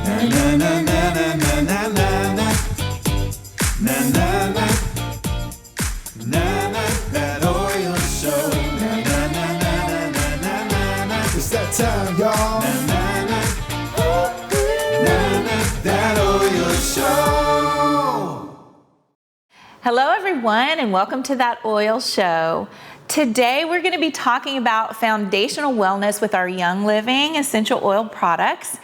Na na na na na na na na na. Na na na. Na na, that oil show. Na na na na na na na na. It's that time, y'all. Na na na. Na na, that oil show. Hello everyone and welcome to That Oil Show. Today we're going to be talking about foundational wellness with our Young Living essential oil products.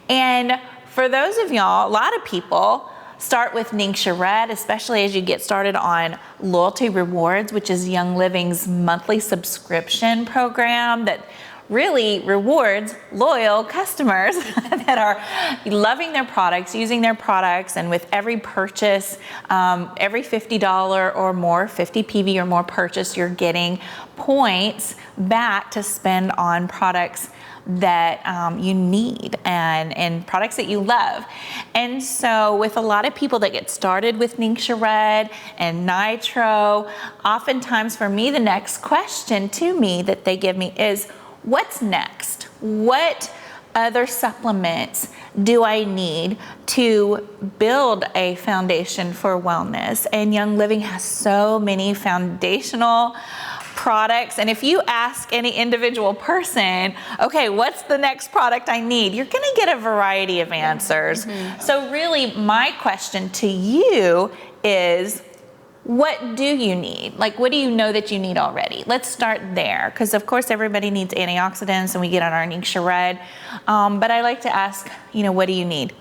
And for those of y'all, a lot of people start with NingXia Red, especially as you get started on Loyalty Rewards, which is Young Living's monthly subscription program that really rewards loyal customers that are loving their products, using their products, and with every purchase, every $50 or more, 50 PV or more purchase, you're getting points back to spend on products that you need and products that you love. And so with a lot of people that get started with NingXia Red and Nitro, oftentimes for me, the next question to me that they give me is, what's next? What other supplements do I need to build a foundation for wellness? And Young Living has so many foundational products. And if you ask any individual person, okay, what's the next product I need? You're gonna get a variety of answers. Mm-hmm. So really my question to you is, what do you need? Like, what do you know that you need already? Let's start there, because of course everybody needs antioxidants and we get on our NingXia Red. But I like to ask, what do you need?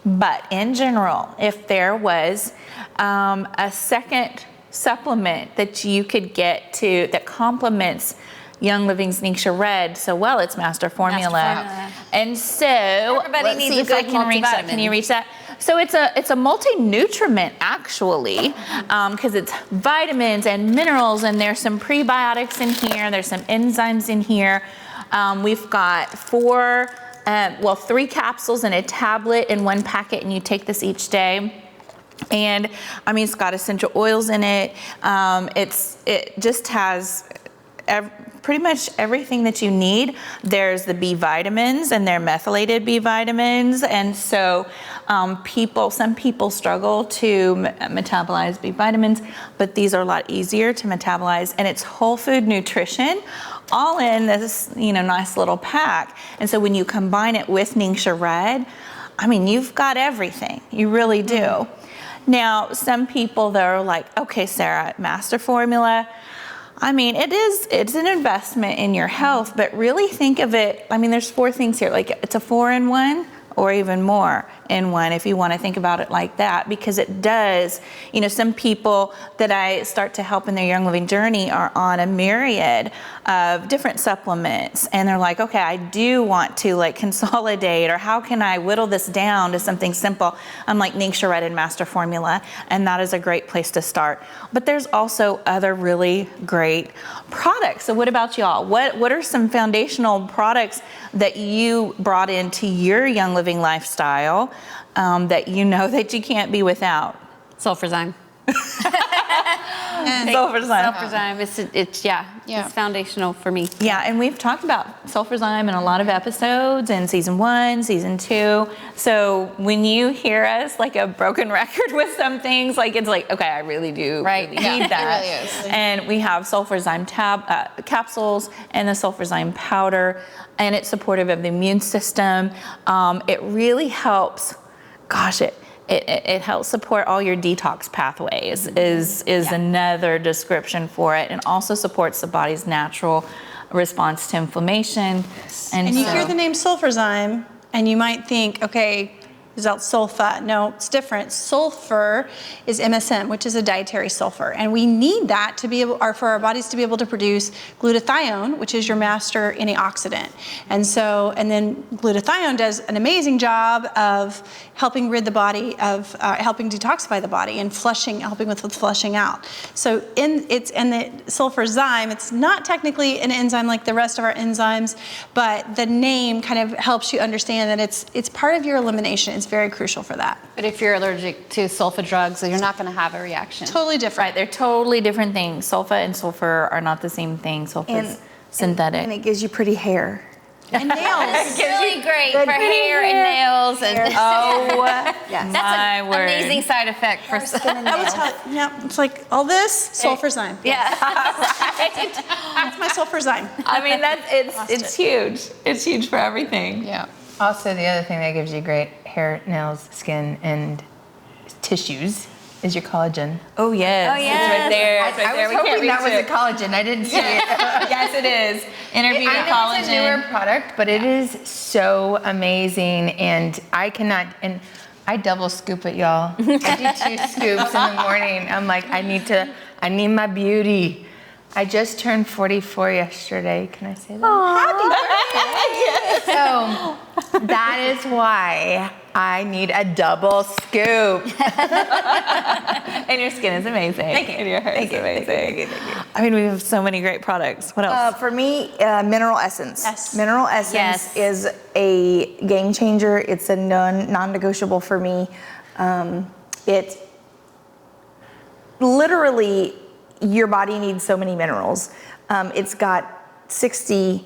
But in general, if there was a second supplement that you could get to that complements Young Living's NingXia Red so well, it's Master Formula. And so everybody needs a good multivitamin. Can you reach that? So it's a multi-nutriment actually, because it's vitamins and minerals, and there's some prebiotics in here, there's some enzymes in here. We've got 3 capsules and a tablet in one packet, and you take this each day. And it's got essential oils in it. It just has pretty much everything that you need. There's the B vitamins, and they're methylated B vitamins. And so some people struggle to metabolize B vitamins, but these are a lot easier to metabolize. And it's whole food nutrition, all in this nice little pack. And so when you combine it with NingXia Red, you've got everything. You really do. Mm-hmm. Now, some people that are like, okay, Sera, Master Formula, it's an investment in your health, but really think of it, there's 4 things here, like it's a 4-in-1 or even more in one if you want to think about it like that, because it does, some people that I start to help in their Young Living journey are on a myriad of different supplements, and they're like, okay, I do want to consolidate, or how can I whittle this down to something simple? I'm like NingXia Red and Master Formula, and that is a great place to start. But there's also other really great products. So what about y'all? What are some foundational products that you brought into your Young Living lifestyle that that you can't be without? Sulfurzyme. Sulfurzyme. It's foundational for me. Yeah, and we've talked about sulfurzyme in a lot of episodes in season 1, season 2. So when you hear us like a broken record with some things, it's like, okay, I really do really need that. It really is. And we have sulfurzyme capsules and the sulfurzyme powder, and it's supportive of the immune system. It really helps. It helps support all your detox pathways is another description for it, and also supports the body's natural response to inflammation. And you hear the name sulfurzyme and you might think, okay, is that sulfa? No, it's different. Sulfur is MSM, which is a dietary sulfur. And we need that to be able, or for our bodies to be able to produce glutathione, which is your master antioxidant. And then glutathione does an amazing job of helping rid the body of, helping detoxify the body and helping with flushing out. So in the sulfurzyme, it's not technically an enzyme like the rest of our enzymes, but the name kind of helps you understand that it's part of your elimination. It's very crucial for that. But if you're allergic to sulfa drugs, you're not going to have a reaction. Totally different. Right, they're totally different things. Sulfa and sulfur are not the same thing. Sulfa is synthetic. And it gives you pretty hair. And nails. It's really great for hair and nails. And Oh, that's my an word. amazing side effect for I would tell you, yeah, it's like all this, sulfurzyme. Yeah. That's my sulfurzyme. I mean, it's huge. It's huge for everything. Yeah. Also, the other thing that gives you great hair, nails, skin, and tissues is your collagen. Oh, yes. Oh, It's yes. right there. It's right I there. was We can't hoping that was reach a collagen. I didn't see it. Yes, it is. Interview I know it's a newer product, but it is so amazing, and I cannot. And I double scoop it, y'all. I do 2 scoops in the morning. I'm like, I need my beauty. I just turned 44 yesterday. Can I say that? So that is why I need a double scoop. And your skin is amazing. Thank you. And your hair is amazing. Thank you. I mean, we have so many great products. What else? For me, mineral essence. Yes. Mineral essence Yes. is a game changer. It's a non-negotiable for me. It literally, your body needs so many minerals. It's got 60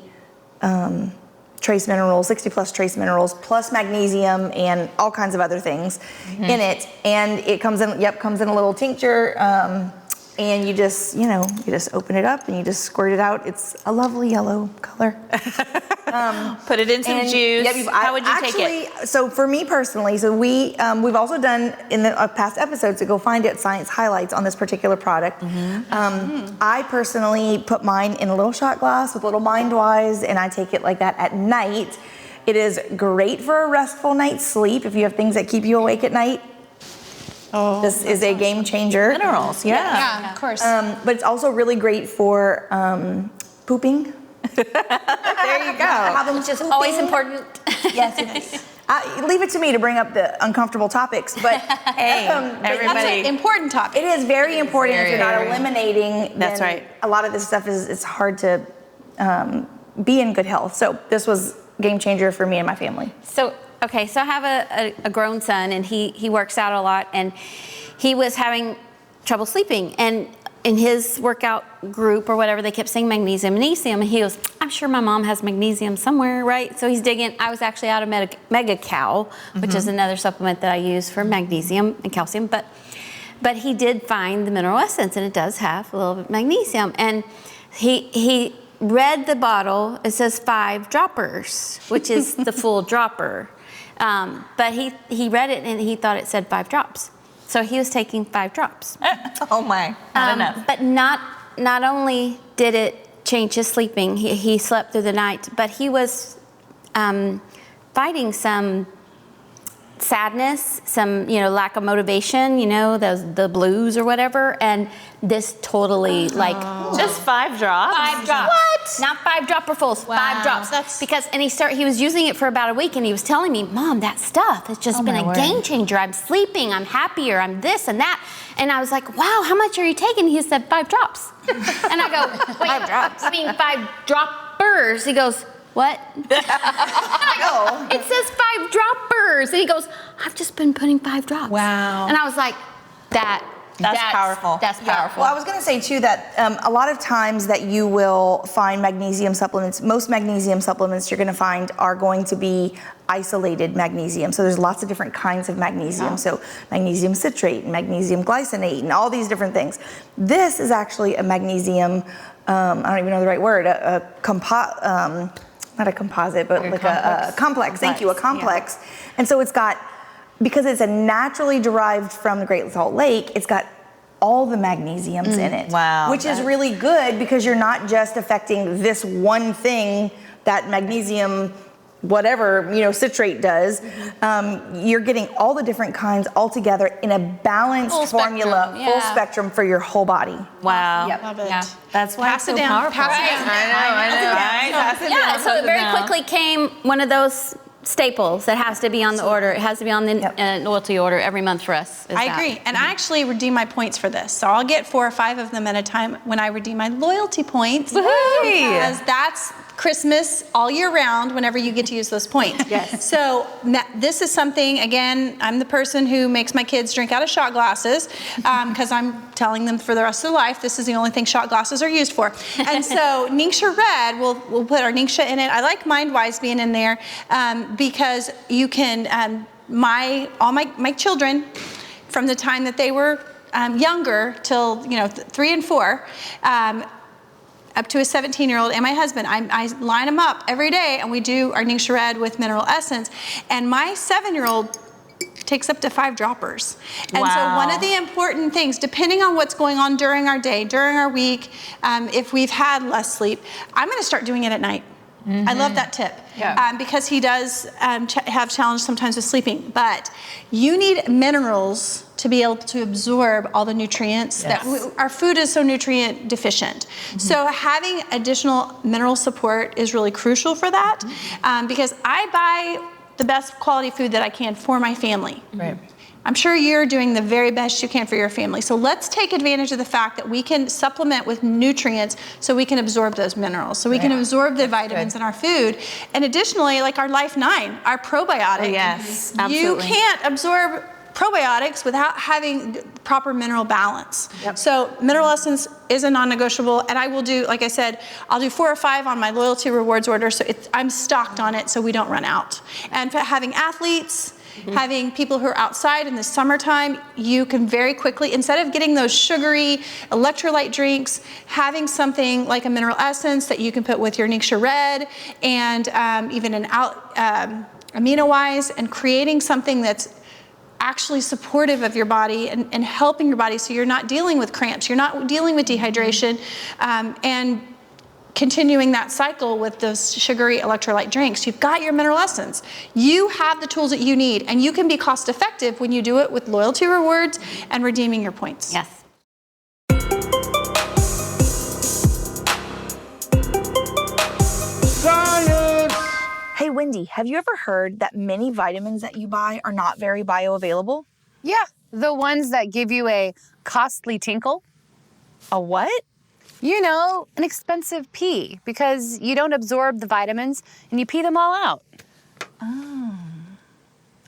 trace minerals, 60 plus trace minerals, plus magnesium and all kinds of other things in it. And it comes in a little tincture. And you just open it up and you just squirt it out. It's a lovely yellow color. Put it in some juice. How would you take it? So for me personally, we've also done in the past episodes, so go find it, Science Highlights on this particular product. I personally put mine in a little shot glass with a little Mindwise, and I take it like that at night. It is great for a restful night's sleep if you have things that keep you awake at night. Oh, This is a game changer. Minerals, Yeah, of course. But it's also really great for pooping. There you go. Which is always important. Yes, it is. Leave it to me to bring up the uncomfortable topics, but Hey, That's everybody. an important topic. it is very important if you're not very- eliminating. That's then right. A lot of this stuff it's hard to be in good health. So this was a game changer for me and my family. So I have a grown son, and he works out a lot, and he was having trouble sleeping. And in his workout group or whatever, they kept saying magnesium, and he goes, I'm sure my mom has magnesium somewhere, right? So he's digging. I was actually out of Mega Cal, which is another supplement that I use for magnesium and calcium, but he did find the mineral essence, and it does have a little bit of magnesium. And he read the bottle. It says 5 droppers, which is the full dropper. But he read it and he thought it said 5 drops. So he was taking 5 drops. Oh my, not enough. But not only did it change his sleeping, he slept through the night, but he was fighting some sadness, some lack of motivation, the blues or whatever, and this totally Just 5 drops? 5 drops. What? Not 5 dropperfuls, 5 drops. He was using it for about a week, and he was telling me, Mom, that stuff has just been a game changer. I'm sleeping, I'm happier, I'm this and that. And I was like, wow, how much are you taking? He said 5 drops. And I go, wait, 5 drops? I mean 5 droppers. He goes, what? It says 5 droppers. And he goes, I've just been putting 5 drops. Wow. And I was like, that's powerful. That's powerful. Well, I was going to say too that a lot of times that you will find magnesium supplements, most magnesium supplements you're going to find are going to be isolated magnesium. So there's lots of different kinds of magnesium. So magnesium citrate, and magnesium glycinate, and all these different things. This is actually a magnesium, I don't even know the right word, not a composite, but like a complex. Thank you, a complex. Yeah. And so it's got, because it's a naturally derived from the Great Salt Lake, it's got all the magnesiums in it. Wow. Which is really good because you're not just affecting this one thing that magnesium, whatever, citrate does. You're getting all the different kinds all together in a balanced Full formula, spectrum, full yeah. spectrum for your whole body. Wow. Yep. Love it. Yeah. That's why Pass it's so it down. powerful. Pass it down. I know. Right? Pass it Yeah, down, so pass it very down. quickly came one of those staples that has to be on the order. It has to be on the loyalty order every month for us. I agree. And I actually redeem my points for this. So I'll get 4 or 5 of them at a time when I redeem my loyalty points. Hey. Because that's Christmas, all year round, whenever you get to use those points. Yes. So this is something, again, I'm the person who makes my kids drink out of shot glasses because I'm telling them for the rest of their life, this is the only thing shot glasses are used for. And so NingXia Red, we'll put our NingXia in it. I like MindWise being in there because you can, all my children, from the time that they were younger till 3 and 4, up to a 17-year-old and my husband, I line them up every day and we do our NingXia Red with mineral essence. And my 7-year-old takes up to 5 droppers. And so one of the important things, depending on what's going on during our day, during our week, if we've had less sleep, I'm gonna start doing it at night. I love that tip because he does have challenges sometimes with sleeping, but you need minerals to be able to absorb all the nutrients that our food is so nutrient deficient. So having additional mineral support is really crucial for that because I buy the best quality food that I can for my family. Right. I'm sure you're doing the very best you can for your family. So let's take advantage of the fact that we can supplement with nutrients so we can absorb those minerals, so we can absorb the vitamins in our food. And additionally, like our Life 9, our probiotic. Yes, You absolutely. can't absorb probiotics without having proper mineral balance. So mineral essence is a non-negotiable, and I will do, like I said, I'll do 4 or 5 on my loyalty rewards order, so I'm stocked on it so we don't run out. And for having athletes, having people who are outside in the summertime, you can very quickly, instead of getting those sugary electrolyte drinks, having something like a mineral essence that you can put with your NingXia Red and even an amino-wise, and creating something that's actually supportive of your body and helping your body so you're not dealing with cramps, you're not dealing with dehydration, and continuing that cycle with those sugary electrolyte drinks. You've got your mineral essence. You have the tools that you need, and you can be cost effective when you do it with loyalty rewards and redeeming your points. Yes. Science! Hey, Wendy, have you ever heard that many vitamins that you buy are not very bioavailable? Yeah, the ones that give you a costly tinkle. A what? You know, an expensive pee because you don't absorb the vitamins and you pee them all out. Oh.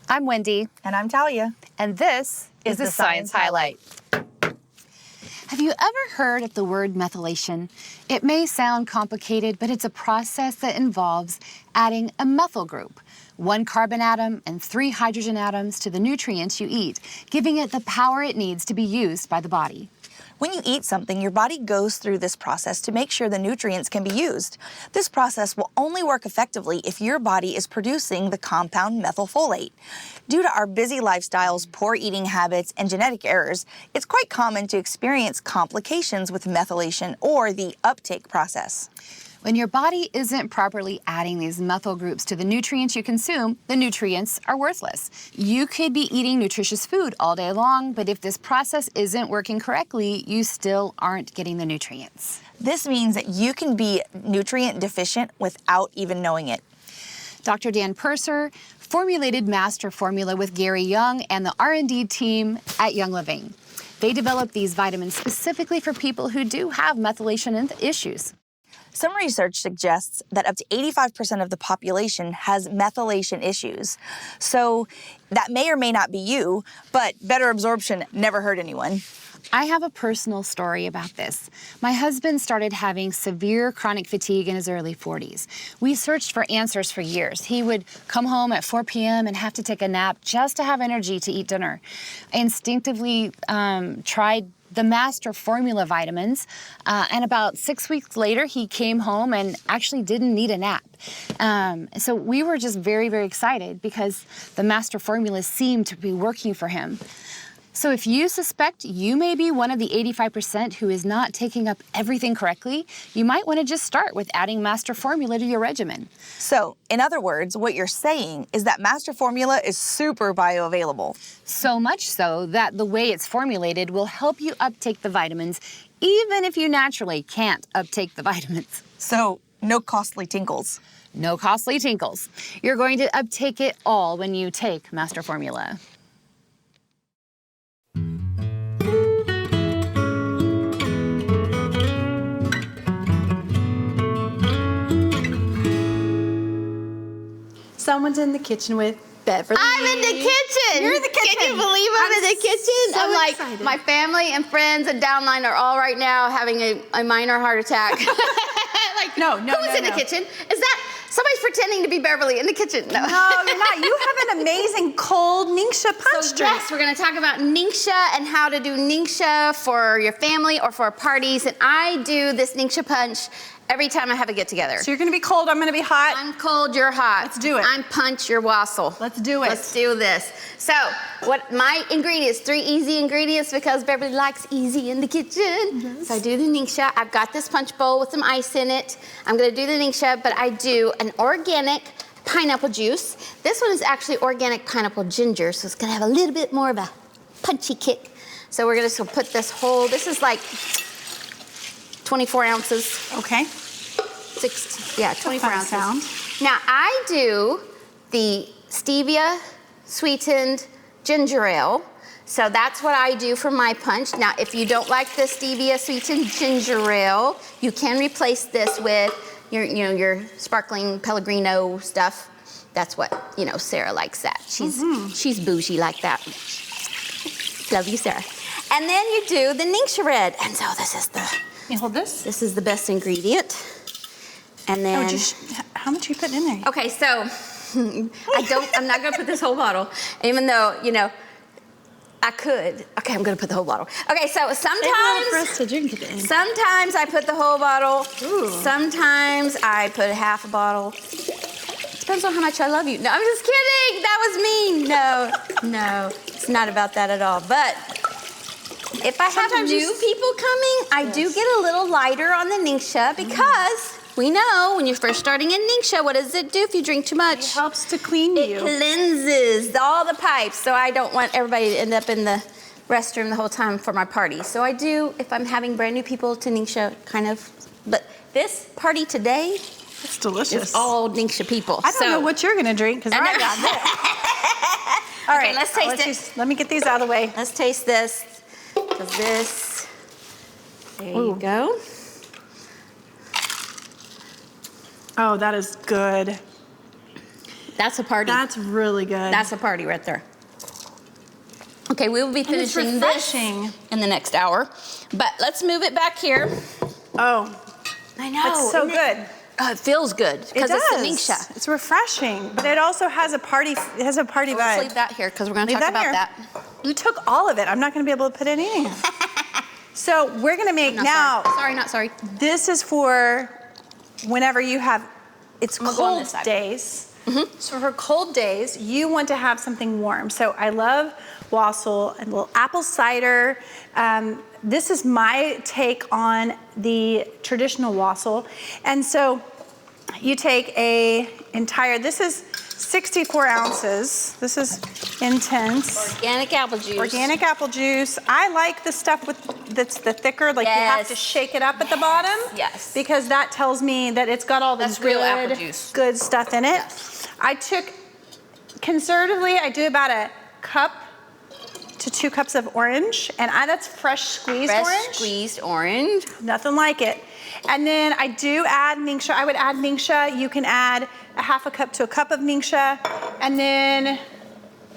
I'm Wendy, And I'm Talia. and this is the Science Highlight. Have you ever heard of the word methylation? It may sound complicated, but it's a process that involves adding a methyl group, 1 carbon atom and 3 hydrogen atoms to the nutrients you eat, giving it the power it needs to be used by the body. When you eat something, your body goes through this process to make sure the nutrients can be used. This process will only work effectively if your body is producing the compound methylfolate. Due to our busy lifestyles, poor eating habits, and genetic errors, it's quite common to experience complications with methylation or the uptake process. When your body isn't properly adding these methyl groups to the nutrients you consume, the nutrients are worthless. You could be eating nutritious food all day long, but if this process isn't working correctly, you still aren't getting the nutrients. This means that you can be nutrient deficient without even knowing it. Dr. Dan Purser formulated Master Formula with Gary Young and the R&D team at Young Living. They developed these vitamins specifically for people who do have methylation issues. Some research suggests that up to 85% of the population has methylation issues. So that may or may not be you, but better absorption never hurt anyone. I have a personal story about this. My husband started having severe chronic fatigue in his early 40s. We searched for answers for years. He would come home at 4 p.m. and have to take a nap just to have energy to eat dinner. I instinctively tried the Master Formula vitamins, and about 6 weeks later, he came home and actually didn't need a nap. So we were just very, very excited because the Master Formula seemed to be working for him. So if you suspect you may be one of the 85% who is not taking up everything correctly, you might want to just start with adding Master Formula to your regimen. So, in other words, what you're saying is that Master Formula is super bioavailable. So much so that the way it's formulated will help you uptake the vitamins, even if you naturally can't uptake the vitamins. So, no costly tinkles. No costly tinkles. You're going to uptake it all when you take Master Formula. Someone's in the kitchen with Beverly. I'm in the kitchen. You're in the kitchen. Can you believe I'm in the kitchen? so I'm like, excited. my family and friends and downline are all right now having a minor heart attack. Like, No, who's in the kitchen? Is that somebody's pretending to be Beverly in the kitchen? No. No, you're not. You have an amazing cold NingXia punch So drink. yes, we're going to talk about NingXia and how to do NingXia for your family or for parties. And I do this NingXia punch every time I have a get together. So you're going to be cold, I'm going to be hot. I'm cold, you're hot. Let's do it. I'm punch, you're wassail. Let's do it. Let's do this. So, what my ingredients, 3 easy ingredients because Beverly likes easy in the kitchen. Yes. So I do the NingXia. I've got this punch bowl with some ice in it. I'm gonna do the NingXia, but I do an organic pineapple juice. This one is actually organic pineapple ginger, so it's gonna have a little bit more of a punchy kick. So we're gonna put this whole, this is like 24 ounces. Okay. 24 fun ounces. sound. Now I do the stevia sweetened ginger ale. So that's what I do for my punch. Now, if you don't like the stevia sweetened ginger ale, you can replace this with your sparkling Pellegrino stuff. That's what, Sera likes that. She's bougie like that. Love you, Sera. And then you do the NingXia Red. And so this is You hold this. this is the best ingredient. And then How much are you putting in there? okay, so I'm not gonna put this whole bottle, even though, I could. Okay, I'm gonna put the whole bottle. Okay, so For sometimes us to drink it in. I put the whole bottle. Ooh. Sometimes I put half a bottle. Depends on how much I love you. No, I'm just kidding. That was mean. No, it's not about that at all. But if I have Sometimes new people coming, I do get a little lighter on the NingXia because we know when you're first starting in NingXia, what does it do if you drink too much? It helps to clean It you. cleanses all the pipes, so I don't want everybody to end up in the restroom the whole time for my party. So I do, if I'm having brand new people to NingXia, kind of. But this party today It's delicious. is all NingXia people. I don't know what you're going to drink because I know. got this. All Okay, right, let's taste it. Let me get these out of the way. Let's taste this, because this, there you go. Oh, that is good. That's a party. That's really good. That's a party right there. Okay, we will be And it's finishing this refreshing. in the next hour. But let's move it back here. Oh, I know. it's so isn't it? good. Oh, it feels good because It it's the does. NingXia. It's refreshing, but it also has a party. It has a party Let's vibe. leave that here because we're going to Leave talk that about here. that. You took all of it. I'm not going to be able to put anything in. So we're going to make No, now. sorry, not sorry. This is for whenever you have. It's I'm gonna go on cold this side. days. So for cold days, you want to have something warm. So I love wassail and a little apple cider. This is my take on the traditional wassail. And so you take this is 64 ounces. This is intense. Organic apple juice. Organic apple juice. I like the stuff that's the thicker, like you have to Yes. shake it up at the bottom. Yes. Because that tells me that it's got all the That's real apple juice. good stuff in it. Yes. I took, conservatively, I do about a cup to 2 cups of orange, and that's fresh squeezed Fresh orange. squeezed orange. Nothing like it. And then I do add NingXia. I would add NingXia. You can add a half a cup to a cup of NingXia. And then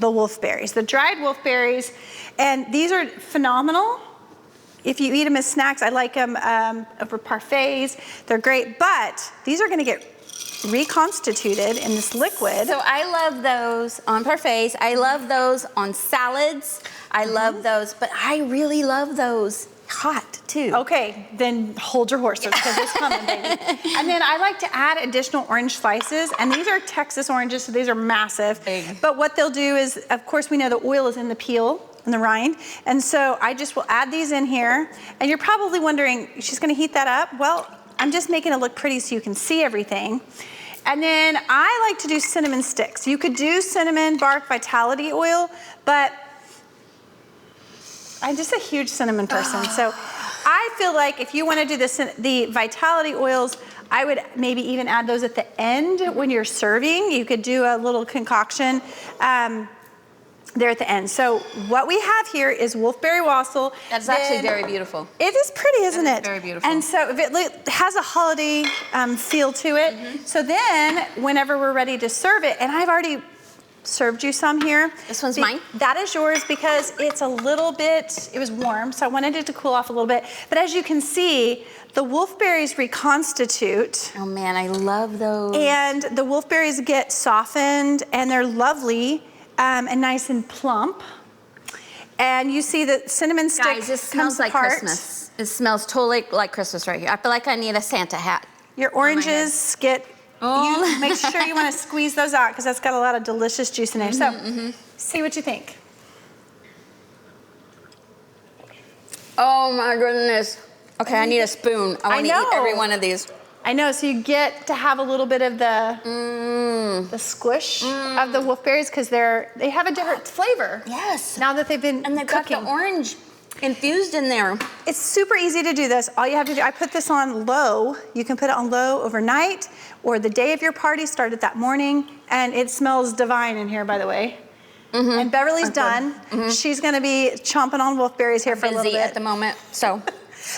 the wolfberries, the dried wolfberries. And these are phenomenal. If you eat them as snacks, I like them for parfaits. They're great, but these are gonna get reconstituted in this liquid. So I love those on parfaits. I love those on salads. I love those, but I really love those hot too. Okay, then hold your horses because it's coming, baby. And then I like to add additional orange slices, and these are Texas oranges, so these are massive. Big. But what they'll do is, of course, we know the oil is in the peel and the rind, and so I just will add these in here. And you're probably wondering, she's going to heat that up? Well, I'm just making it look pretty so you can see everything. And then I like to do cinnamon sticks. You could do cinnamon bark vitality oil, but I'm just a huge cinnamon person. So I feel like if you want to do the vitality oils, I would maybe even add those at the end when you're serving. You could do a little concoction. there at the end. So what we have here is Wolfberry Wassail. That's actually very beautiful. It is pretty, isn't it? Very beautiful. And so it has a holiday feel to it. So then whenever we're ready to serve it, and I've already served you some here. This one's mine? That is yours because it's a little bit, it was warm, so I wanted it to cool off a little bit. But as you can see, the wolfberries reconstitute. Oh man, I love those. And the wolfberries get softened and they're lovely and nice and plump. And you see the cinnamon stick Guys, this smells like apart. Christmas. It smells totally like Christmas right here. I feel like I need a Santa hat. Your oranges get, Oh. you make sure you want to squeeze those out because that's got a lot of delicious juice in there. So see what you think. Oh my goodness. Okay, I need a spoon. I want to eat every one of these. I know, so you get to have a little bit of the squish of the wolfberries because they have a different flavor. Yes. Now that they've been And they've cooking. got the orange infused in there. It's super easy to do this. All you have to do, I put this on low. You can put it on low overnight or the day of your party, start it that morning. And it smells divine in here, by the way. And Beverly's done. She's gonna be chomping on wolfberries here for a little Busy bit. at the moment, so.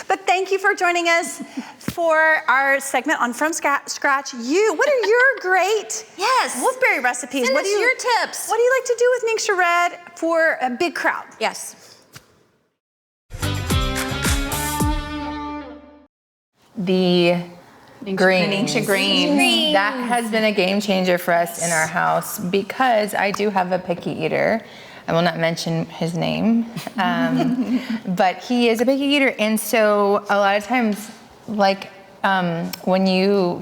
But thank you for joining us for our segment on From Scratch. What are your great Yes. wolfberry recipes? Send What us do you, your tips. What do you like to do with NingXia Red for a big crowd? Yes. The green. NingXia Green. That has been a game changer for us in our house because I do have a picky eater. I will not mention his name, but he is a picky eater, and so a lot of times, like when you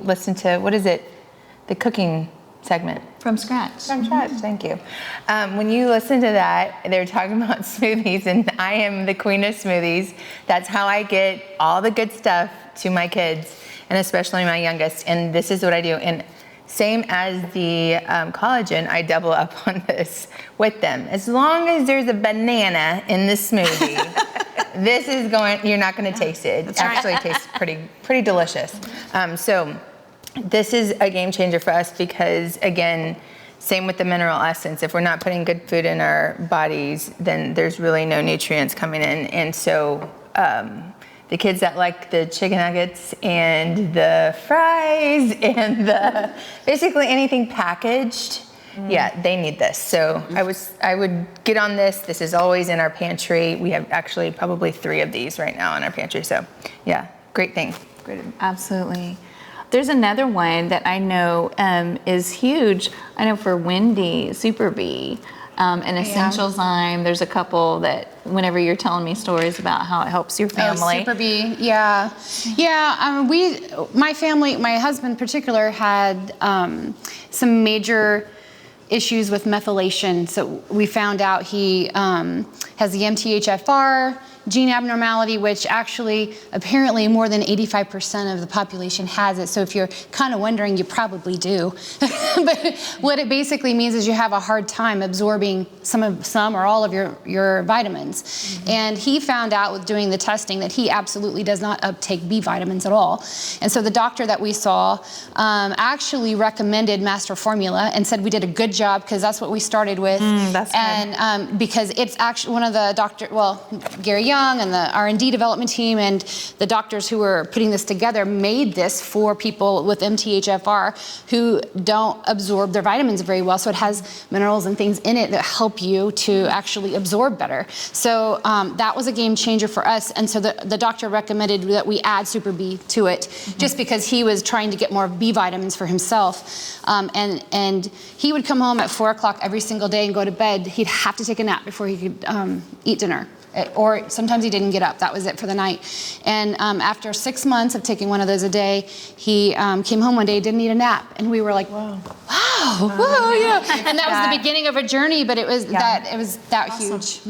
listen to the cooking segment. From scratch. From scratch, thank you. When you listen to that, they're talking about smoothies, and I am the queen of smoothies. That's how I get all the good stuff to my kids, and especially my youngest. And this is what I do. And same as the collagen, I double up on this with them. As long as there's a banana in the smoothie, you're not going to taste it. It actually tastes pretty delicious. So this is a game changer for us because, again, same with the mineral essence. If we're not putting good food in our bodies, then there's really no nutrients coming in. And so the kids that like the chicken nuggets and the fries and basically anything packaged, yeah, they need this. So I would get on this. This is always in our pantry. We have actually probably 3 of these right now in our pantry. So yeah, great thing. Great. Absolutely. There's another one that I know is huge. I know for Wendy, Super Bee, and Essential Zyme. There's a couple that whenever you're telling me stories about how it helps your family. Super Bee, yeah. My family, my husband in particular, had some major issues with methylation. So we found out he has the MTHFR gene abnormality, which actually apparently more than 85% of the population has it. So if you're kind of wondering, you probably do. But what it basically means is you have a hard time absorbing some or all of your vitamins. And he found out with doing the testing that he absolutely does not uptake B vitamins at all. And so the doctor that we saw actually recommended Master Formula and said we did a good job because that's what we started with. That's good. And because it's actually one of the Gary Young and the R&D development team and the doctors who were putting this together made this for people with MTHFR who don't absorb their vitamins very well. So it has minerals and things in it that help you to actually absorb better. So that was a game changer for us. And so the doctor recommended that we add Super B to it just because he was trying to get more B vitamins for himself. And he would come home at 4 o'clock every single day and go to bed. He'd have to take a nap before he could eat dinner. Or sometimes he didn't get up. That was it for the night. And after 6 months of taking one of those a day, he came home one day, didn't need a nap. And we were like, wow, yeah. And that was the beginning of a journey, but it was that huge.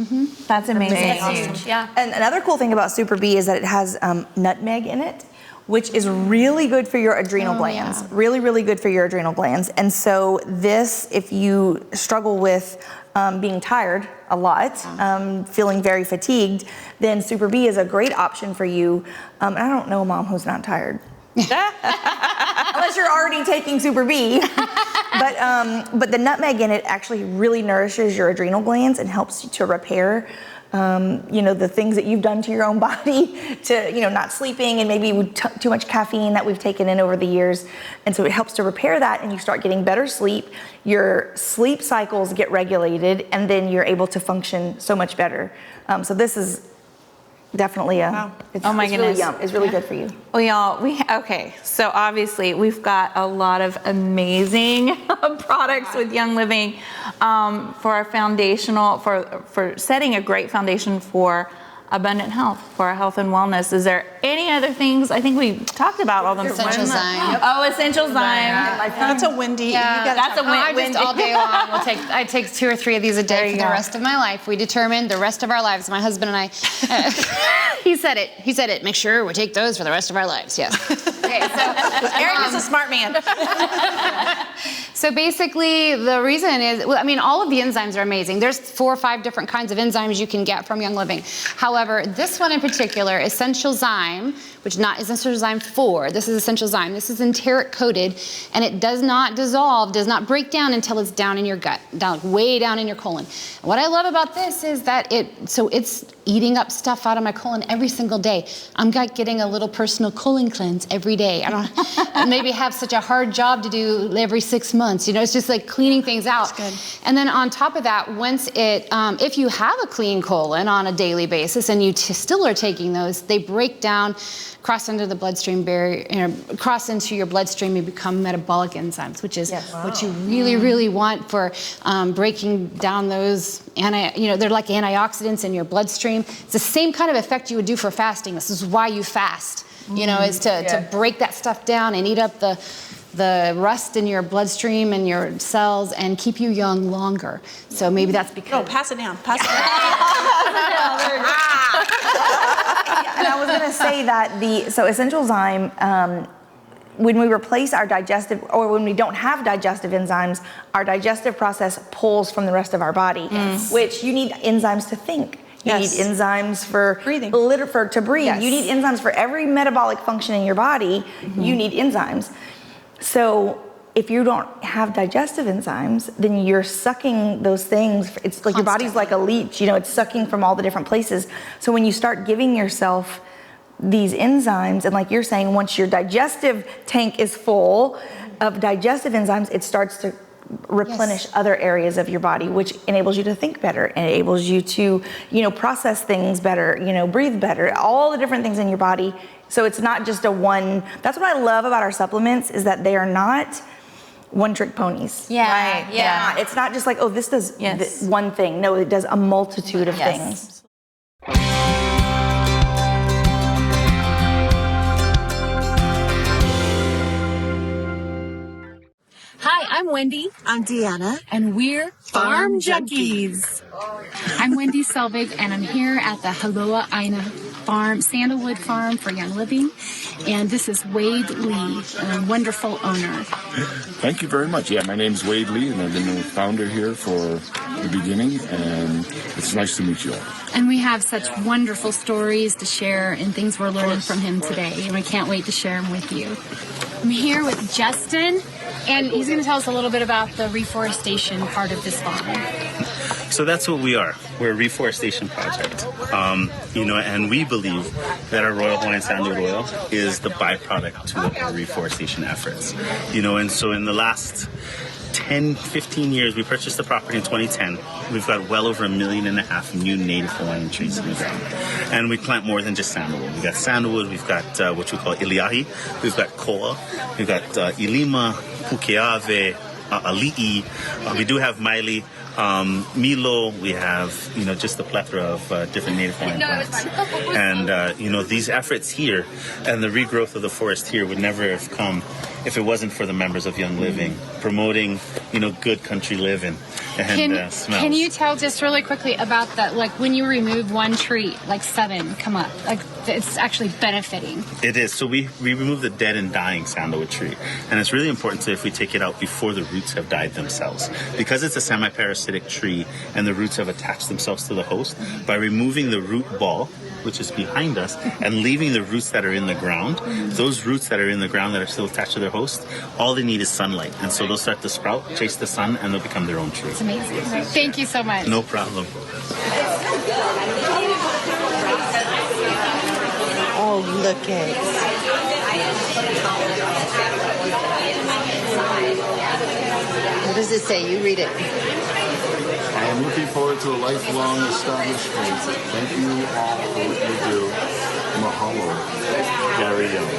That's amazing. Huge, yeah. And another cool thing about Super B is that it has nutmeg in it, which is really good for your adrenal glands. Yeah. Really, really good for your adrenal glands. And so this, if you struggle with being tired a lot, feeling very fatigued, then Super B is a great option for you. And I don't know a mom who's not tired. Unless you're already taking Super B. But the nutmeg in it actually really nourishes your adrenal glands and helps you to repair, the things that you've done to your own body, to, not sleeping and maybe too much caffeine that we've taken in over the years. And so it helps to repair that, and you start getting better sleep. Your sleep cycles get regulated, and then you're able to function so much better. So this is definitely it's really yum. It's really good for you. Well, y'all, so obviously we've got a lot of amazing products with Young Living for our foundational, for setting a great foundation for abundant health, for our health and wellness. Is there any other things? I think we talked about all the Essential Zyme. Oh, Essential Zyme. That's a Wendy. Yeah, that's a Wendy. Just all day long. I take 2 or 3 of these a day for the rest of my life. We determined the rest of our lives. My husband and I. He said it. Make sure we take those for the rest of our lives. Yes. Okay. So Eric is a smart man. So basically, the reason is, all of the enzymes are amazing. There's 4 or 5 different kinds of enzymes you can get from Young Living. However, this one in particular, Essential Zyme, which not Essential Zyme 4, this is Essential Zyme. This is enteric coated, and it does not dissolve, does not break down until it's down in your gut, way down in your colon. And what I love about this is that it's eating up stuff out of my colon every single day. I'm getting a little personal colon cleanse every day. I don't maybe have such a hard job to do every 6 months. It's just like cleaning things out. That's good. And then on top of that, once if you have a clean colon on a daily basis and you still are taking those, they break down, cross into the bloodstream barrier, cross into your bloodstream and become metabolic enzymes, which is what you really, really want for breaking down those they're like antioxidants in your bloodstream. It's the same kind of effect you would do for fasting. This is why you fast, is to break that stuff down and eat up the rust in your bloodstream and your cells and keep you young longer. So maybe that's because... Oh, pass it down. Pass it down. And I was going to say that Essential Zyme, when we replace our digestive, or when we don't have digestive enzymes, our digestive process pulls from the rest of our body, which you need enzymes to think. You need enzymes for breathing, to breathe. Yes. You need enzymes for every metabolic function in your body. You need enzymes. So if you don't have digestive enzymes, then you're sucking those things. It's like your body's like a leech, it's sucking from all the different places. So when you start giving yourself these enzymes, and like you're saying, once your digestive tank is full of digestive enzymes, it starts to replenish other areas of your body, which enables you to think better, enables you to, process things better, breathe better, all the different things in your body. So it's not just that's what I love about our supplements, is that they are not one-trick ponies. Yeah. Right? Yeah. It's not just like, this does this one thing. No, it does a multitude of things. Hi, I'm Wendy. I'm Deana. And we're Farm Junkies. I'm Wendy Selvig, and I'm here at the Haloa Aina Farm, Sandalwood Farm for Young Living. And this is Wade Lee, a wonderful owner. Thank you very much. Yeah, my name's Wade Lee, and I've been the founder here for the beginning, and it's nice to meet you all. And we have such wonderful stories to share and things we're learning from him today, and we can't wait to share them with you. I'm here with Justin, and he's going to tell us a little bit about the reforestation part of this farm. So that's what we are. We're a reforestation project. And we believe that our Royal Hawaiian Sandalwood oil is the byproduct to our reforestation efforts. And so in the last 10, 15 years, we purchased the property in 2010. We've got well over 1.5 million new native Hawaiian trees in the ground. And we plant more than just sandalwood. We've got sandalwood, we've got what we call iliahi, we've got koa, we've got ilima, pukeave, ali'i, we do have maili, Milo, we have, just a plethora of different native Hawaiian plants. And, these efforts here and the regrowth of the forest here would never have come if it wasn't for the members of Young Living promoting, good country living and smells. Can you tell just really quickly about that, like when you remove one tree, like 7 come up, like it's actually benefiting? It is. So we remove the dead and dying sandalwood tree. And it's really important if we take it out before the roots have died themselves. Because it's a semi-parasitic tree and the roots have attached themselves to the host, by removing the root ball which is behind us, and leaving the roots that are in the ground. Those roots that are in the ground that are still attached to their host, all they need is sunlight. And so they'll start to sprout, chase the sun, and they'll become their own tree. It's amazing. Thank you so much. No problem. Oh, look at it. What does it say? You read it. I am looking forward to a lifelong establishment. Thank you all for what you do. Mahalo. Gary Young.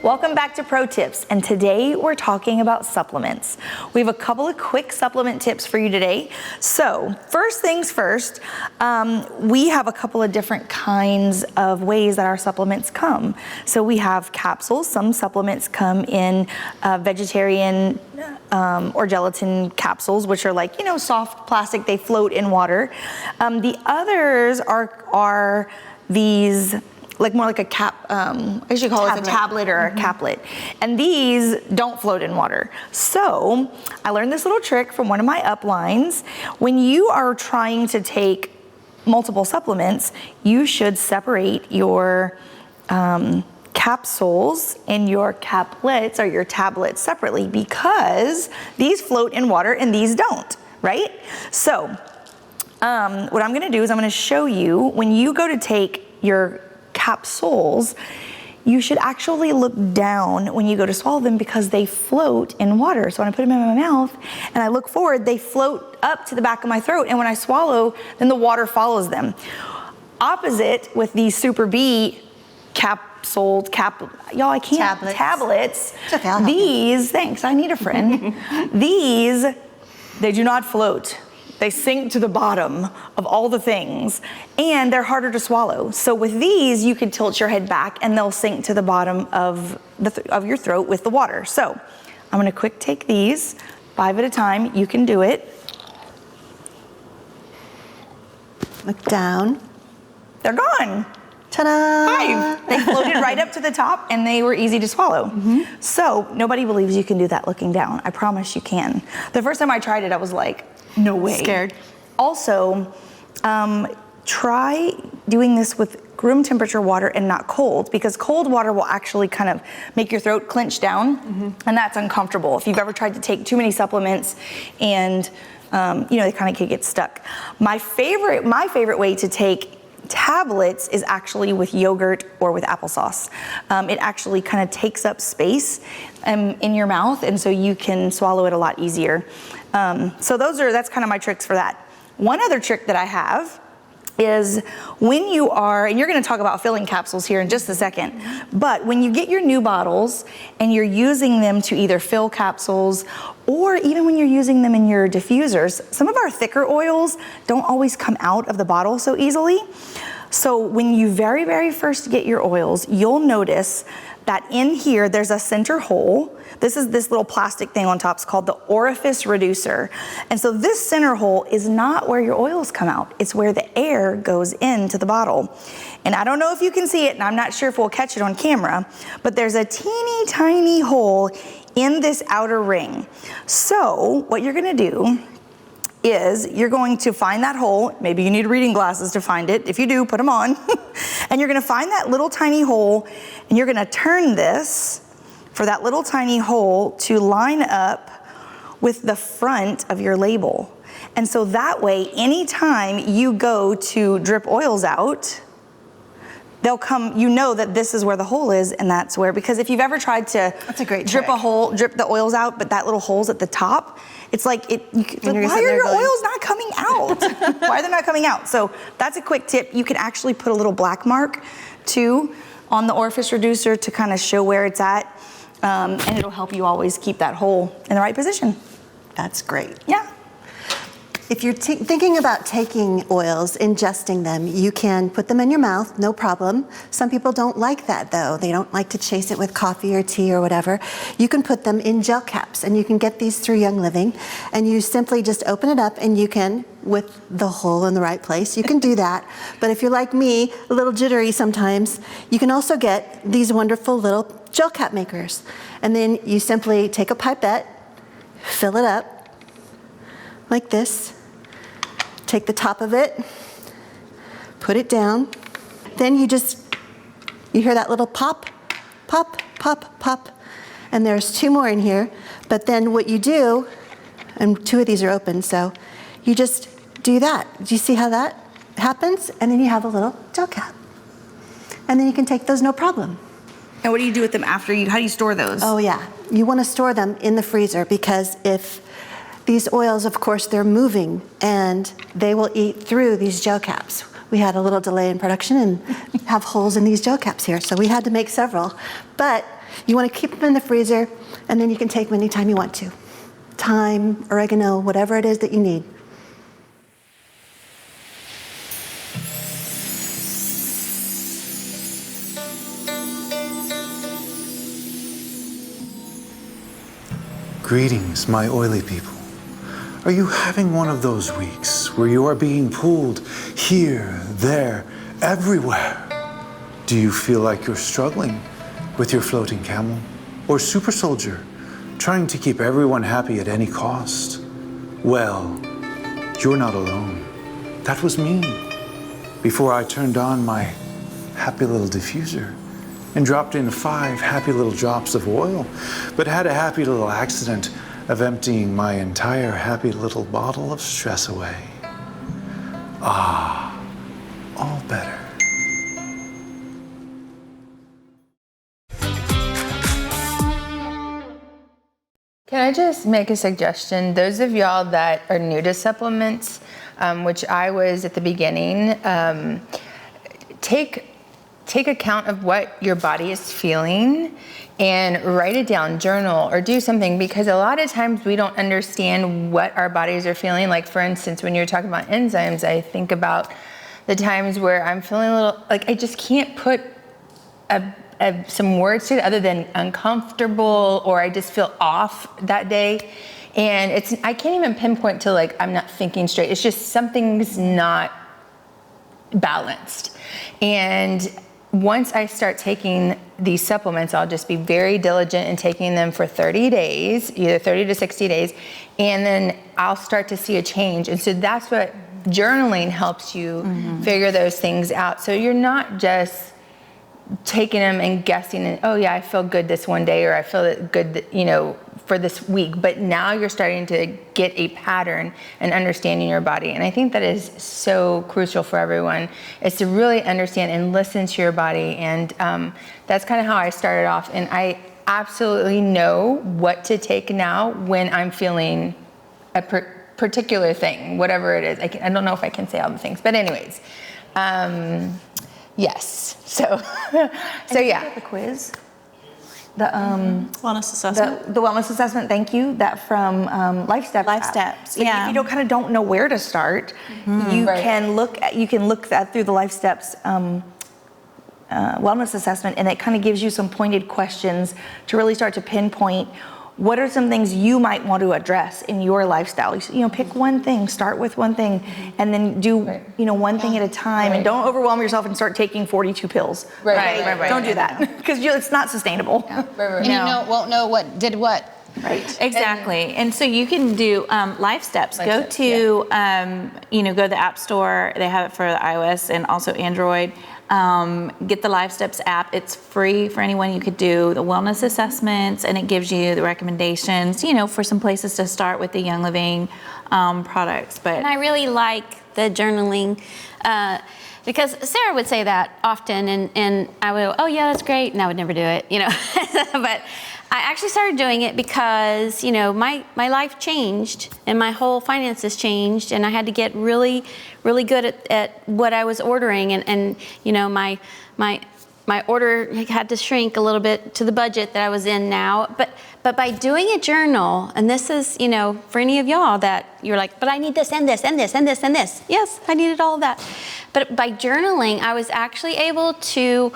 Welcome back to Pro Tips, and today we're talking about supplements. We have a couple of quick supplement tips for you today. So first things first, we have a couple of different kinds of ways that our supplements come. So we have capsules. Some supplements come in vegetarian or gelatin capsules, which are like, you know, soft plastic, they float in water. The others are these like more like a cap, I usually call it a tablet or a caplet. And these don't float in water. So I learned this little trick from one of my uplines. When you are trying to take multiple supplements, you should separate your capsules and your caplets or your tablets separately, because these float in water and these don't, right? So what I'm gonna do is I'm gonna show you, when you go to take your capsules, you should actually look down when you go to swallow them, because they float in water. So when I put them in my mouth and I look forward, they float up to the back of my throat, and when I swallow, then the water follows them. Opposite with these Super B tablets. It's okay, I'll help These, thanks, I need a friend. These, they do not float. They sink to the bottom of all the things, and they're harder to swallow. So with these, you can tilt your head back and they'll sink to the bottom of your throat with the water. So I'm gonna quick take these, 5 at a time. You can do it. Look down. They're gone. Ta-da! 5. They floated right up to the top and they were easy to swallow. So nobody believes you can do that looking down. I promise you can. The first time I tried it, I was like, no way. Scared. Also, try doing this with room temperature water and not cold, because cold water will actually kind of make your throat clench down, and that's uncomfortable. If you've ever tried to take too many supplements and you know, they kind of could get stuck. My favorite way to take tablets is actually with yogurt or with applesauce. It actually kind of takes up space in your mouth, and so you can swallow it a lot easier. So that's kind of my tricks for that. One other trick that I have is when you are, and you're gonna talk about filling capsules here in just a second, but when you get your new bottles and you're using them to either fill capsules, or even when you're using them in your diffusers, some of our thicker oils don't always come out of the bottle so easily. So when you very, very first get your oils, you'll notice that in here, there's a center hole. This is this little plastic thing on top. It's called the orifice reducer. And so this center hole is not where your oils come out. It's where the air goes into the bottle. And I don't know if you can see it, and I'm not sure if we'll catch it on camera, but there's a teeny tiny hole in this outer ring. So what you're gonna do is you're going to find that hole. Maybe you need reading glasses to find it. If you do, put them on. And you're gonna find that little tiny hole, and you're gonna turn this for that little tiny hole to line up with the front of your label. And so that way, anytime you go to drip oils out, they'll come, you know that this is where the hole is, and that's where, because if you've ever tried to drip the oils out, but that little hole's at the top, it's like, why are your oils not coming out? Why are they not coming out? So that's a quick tip. You can actually put a little black mark too on the orifice reducer to kind of show where it's at, and it'll help you always keep that hole in the right position. That's great. Yeah. If you're thinking about taking oils, ingesting them, you can put them in your mouth, no problem. Some people don't like that though. They don't like to chase it with coffee or tea or whatever. You can put them in gel caps, and you can get these through Young Living, and you simply just open it up, and you can, with the hole in the right place, you can do that. But if you're like me, a little jittery sometimes, you can also get these wonderful little gel cap makers. And then you simply take a pipette, fill it up like this, take the top of it, put it down. Then you hear that little pop, pop, pop, pop. And there's 2 more in here. But then what you do, and 2 of these are open, so you just do that. Do you see how that happens? And then you have a little gel cap. And then you can take those no problem. And what do you do with them after how do you store those? Oh yeah, you want to store them in the freezer, because if these oils, of course, they're moving and they will eat through these gel caps. We had a little delay in production and have holes in these gel caps here, so we had to make several. But you want to keep them in the freezer, and then you can take them anytime you want to. Thyme, oregano, whatever it is that you need. Greetings, my oily people. Are you having one of those weeks where you are being pulled here, there, everywhere? Do you feel like you're struggling with your floating camel or super soldier, trying to keep everyone happy at any cost? Well, you're not alone. That was me before I turned on my happy little diffuser and dropped in 5 happy little drops of oil, but had a happy little accident of emptying my entire happy little bottle of stress away. Ah, all better. Can I just make a suggestion? Those of y'all that are new to supplements, which I was at the beginning, take account of what your body is feeling and write it down, journal, or do something, because a lot of times we don't understand what our bodies are feeling. Like, for instance, when you're talking about enzymes, I think about the times where I'm feeling a little, like I just can't put some words to it other than uncomfortable, or I just feel off that day. And I can't even pinpoint to like, I'm not thinking straight. It's just something's not balanced. And once I start taking these supplements, I'll just be very diligent in taking them for 30 days, either 30 to 60 days, and then I'll start to see a change. And so that's what journaling helps you figure those things out. So you're not just taking them and guessing, and oh yeah, I feel good this one day, or I feel good, for this week. But now you're starting to get a pattern and understanding your body. And I think that is so crucial for everyone, is to really understand and listen to your body. And that's kind of how I started off. And I absolutely know what to take now when I'm feeling a particular thing, whatever it is. I don't know if I can say all the things, but anyways, yes. So yeah. The quiz. The Wellness assessment. The wellness assessment. Thank you. That from Life Steps. Life app. Steps, So yeah. If you don't know where to start, you can look that through the Life Steps wellness assessment, and it kind of gives you some pointed questions to really start to pinpoint what are some things you might want to address in your lifestyle. Pick one thing, start with one thing, and then do one thing at a time, and don't overwhelm yourself and start taking 42 pills. Right. Don't do that, because it's not sustainable. And you won't know what did what. Right. Exactly. And so you can do Life Steps. Go to the App Store. They have it for the iOS and also Android. Get the Life Steps app. It's free for anyone. You could do the wellness assessments, and it gives you the recommendations, for some places to start with the Young Living products. But And I really like the journaling because Sera would say that often, and I would go, oh yeah, that's great, and I would never do it, But I actually started doing it because, my life changed and my whole finances changed, and I had to get really, really good at what I was ordering, and my my order had to shrink a little bit to the budget that I was in now. But by doing a journal, and this is, you know, for any of y'all that you're like, but I need this and this and this and this and this. Yes, I needed all of that. But by journaling, I was actually able to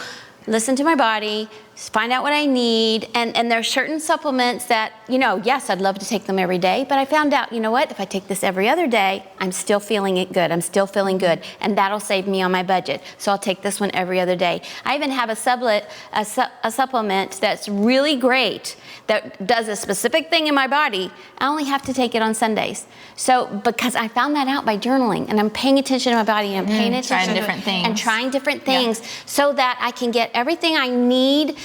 listen to my body, find out what I need, and there are certain supplements that, you know, yes, I'd love to take them every day, but I found out, you know what, if I take this every other day, I'm still feeling it good, I'm still feeling good, and that'll save me on my budget, so I'll take this one every other day. I even have a supplement that's really great, that does a specific thing in my body. I only have to take it on Sundays. So, because I found that out by journaling, and I'm paying attention to my body, and I'm paying attention Trying different things. And trying different things so that I can get everything I need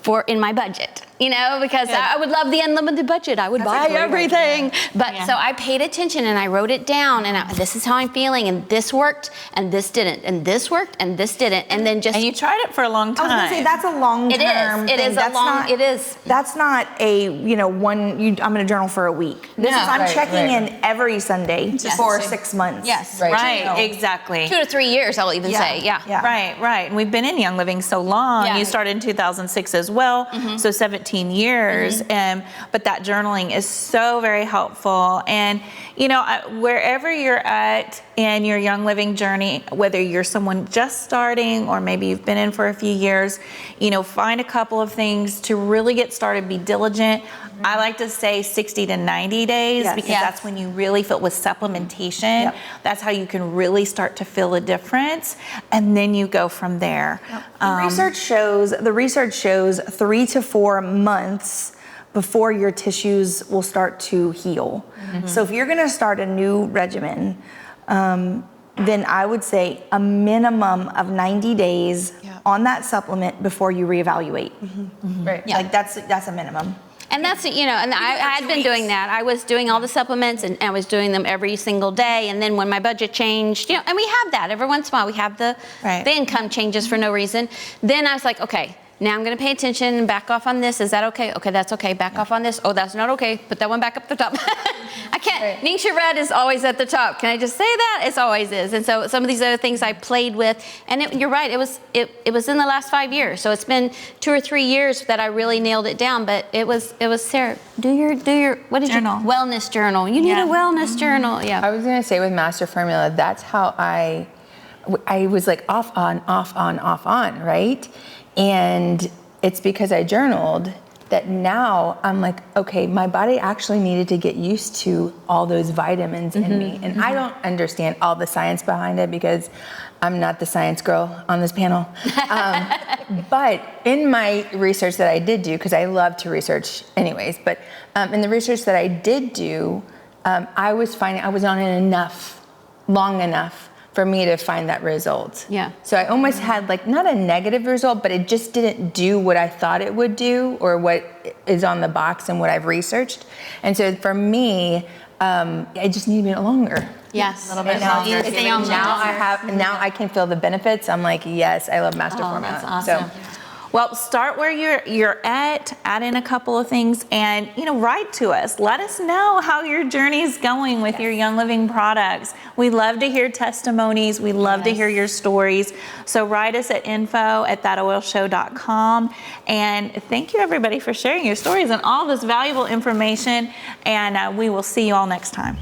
for in my budget, you know, because I would love the unlimited budget. I would buy everything. But so I paid attention and I wrote it down, and this is how I'm feeling, and this worked and this didn't, and this worked and this didn't, and then just. And you tried it for a long time. I was gonna say that's a long term. It is a long. It is. That's not a, you know, I'm gonna journal for a week. I'm checking in every Sunday for 6 months. Yes. Right. Exactly. 2 to 3 years, I'll even say. Yeah. Right. And we've been in Young Living so long. Yeah. You started in 2006 as well, so 17 years. But that journaling is so very helpful. And, you know, wherever you're at in your Young Living journey, whether you're someone just starting or maybe you've been in for a few years, you know, find a couple of things to really get started, be diligent. I like to say 60 to 90 days because that's when you really feel with supplementation. That's how you can really start to feel a difference, and then you go from there. The research shows 3 to 4 months before your tissues will start to heal. So if you're going to start a new regimen, then I would say a minimum of 90 days on that supplement before you reevaluate. Right. Like that's a minimum. And that's, you know, and I had been doing that. I was doing all the supplements, and I was doing them every single day. And then when my budget changed, you know, and we have that every once in a while, we have the income changes for no reason. Then I was like, okay, now I'm going to pay attention and back off on this. Is that okay? Okay, that's okay. Back off on this. Oh, that's not okay. Put that one back up the top. I can't. NingXia Red is always at the top. Can I just say that? It always is. And so some of these other things I played with, and you're right. It was in the last 5 years. So it's been 2 or 3 years that I really nailed it down. But it was Sera. Do your what is journal? Your wellness journal? You need a wellness journal. Yeah. I was gonna say with Master Formula, that's how I was like off on, right? And it's because I journaled that now I'm like, okay, my body actually needed to get used to all those vitamins in me. And I don't understand all the science behind it because I'm not the science girl on this panel. But in my research that I did do, because I love to research anyways, but in the research that I did do, I was finding I was on it long enough for me to find that result. Yeah. So I almost had like, not a negative result, but it just didn't do what I thought it would do or what is on the box and what I've researched. And so for me, I just needed it longer. Yes. A little bit longer. Now I can feel the benefits. I'm like, yes, I love Master Formula. That's awesome. So, Well, start where you're at, add in a couple of things, and, you know, write to us. Let us know how your journey is going with your Young Living products. We love to hear testimonies. We love to hear your stories. So write us at info@thatoilshow.com. And thank you, everybody, for sharing your stories and all this valuable information. And we will see you all next time.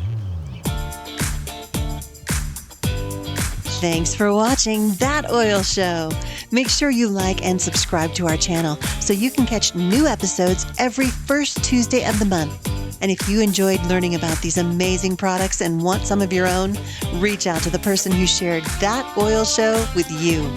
Thanks for watching That Oil Show. Make sure you like and subscribe to our channel so you can catch new episodes every first Tuesday of the month. And if you enjoyed learning about these amazing products and want some of your own, reach out to the person who shared That Oil Show with you.